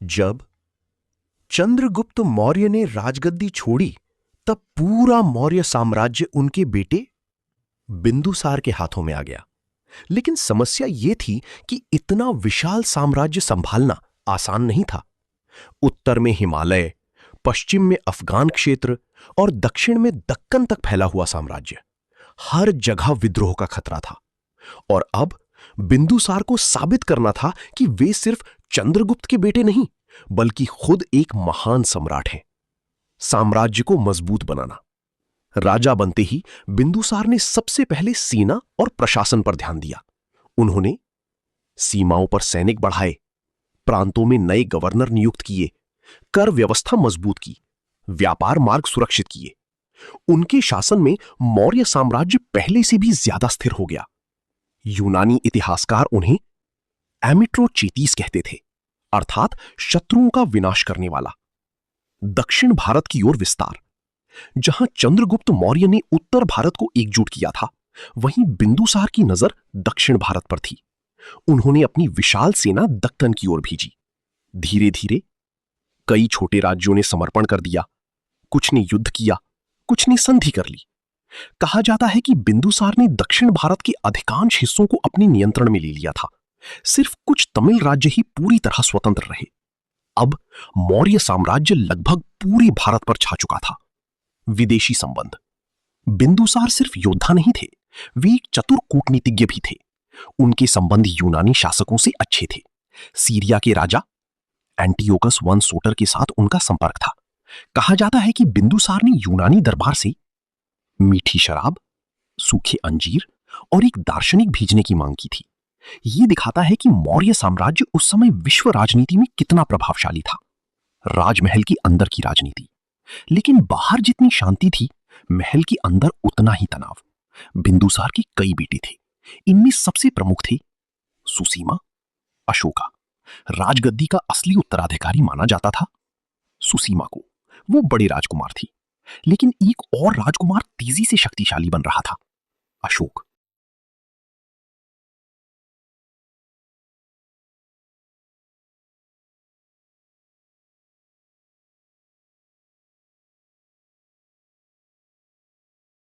जब चंद्रगुप्त मौर्य ने राजगद्दी छोड़ी, तब पूरा मौर्य साम्राज्य उनके बेटे बिंदुसार के हाथों में आ गया। लेकिन समस्या यह थी कि इतना विशाल साम्राज्य संभालना आसान नहीं था। उत्तर में हिमालय, पश्चिम में अफगान क्षेत्र और दक्षिण में दक्कन तक फैला हुआ साम्राज्य, हर जगह विद्रोह का खतरा था। और अब बिंदुसार को साबित करना था कि वे सिर्फ चंद्रगुप्त के बेटे नहीं, बल्कि खुद एक महान सम्राट हैं। साम्राज्य को मजबूत बनाना। राजा बनते ही बिंदुसार ने सबसे पहले सेना और प्रशासन पर ध्यान दिया। उन्होंने सीमाओं पर सैनिक बढ़ाए, प्रांतों में नए गवर्नर नियुक्त किए, कर व्यवस्था मजबूत की, व्यापार मार्ग सुरक्षित किए। उनके शासन में मौर्य साम्राज्य पहले से भी ज्यादा स्थिर हो गया। यूनानी इतिहासकार उन्हें एमिट्रोचेतीस कहते थे, अर्थात शत्रुओं का विनाश करने वाला। दक्षिण भारत की ओर विस्तार। जहां चंद्रगुप्त मौर्य ने उत्तर भारत को एकजुट किया था, वहीं बिंदुसार की नजर दक्षिण भारत पर थी। उन्होंने अपनी विशाल सेना दक्कन की ओर भेजी। धीरे धीरे कई छोटे राज्यों ने समर्पण कर दिया, कुछ ने युद्ध किया, कुछ ने संधि कर ली। कहा जाता है कि बिंदुसार ने दक्षिण भारत के अधिकांश हिस्सों को अपने नियंत्रण में ले लिया था। सिर्फ कुछ तमिल राज्य ही पूरी तरह स्वतंत्र रहे। अब मौर्य साम्राज्य लगभग पूरे भारत पर छा चुका था। विदेशी संबंध। बिंदुसार सिर्फ योद्धा नहीं थे, वे एक चतुर कूटनीतिज्ञ भी थे। उनके संबंध यूनानी शासकों से अच्छे थे। सीरिया के राजा एंटियोकस वन सोटर के साथ उनका संपर्क था। कहा जाता है कि बिंदुसार ने यूनानी दरबार से मीठी शराब, सूखे अंजीर और एक दार्शनिक भेजने की मांग की थी। यह दिखाता है कि मौर्य साम्राज्य उस समय विश्व राजनीति में कितना प्रभावशाली था। राजमहल की अंदर की राजनीति। लेकिन बाहर जितनी शांति थी, महल के अंदर उतना ही तनाव। बिंदुसार के कई बेटे थे। इनमें सबसे प्रमुख थे सुसीमा, अशोका। राजगद्दी का असली उत्तराधिकारी माना जाता था सुसीमा को। वो बड़े राजकुमार थी, लेकिन एक और राजकुमार तेजी से शक्तिशाली बन रहा था, अशोक।